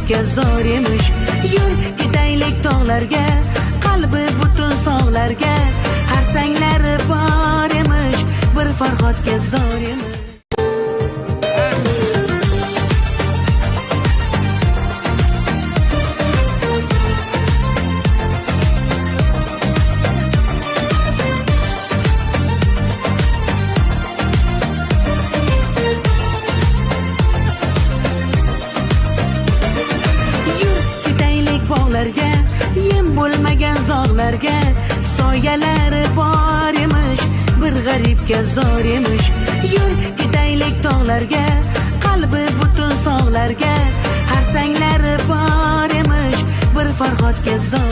Farhodga zor emish. Yur ketaylik tog'larga, qalbi butun sog'larga. Har sanglari bor emish, bir Farhodga zor emish. Yem bo'lmagan zog'larga soyalari bor emish, bir g'aribga zor emish. Yur ketaylik tog'larga, qalbi butun sog'larga. Har sanglari bor emish, bir Farhodga zor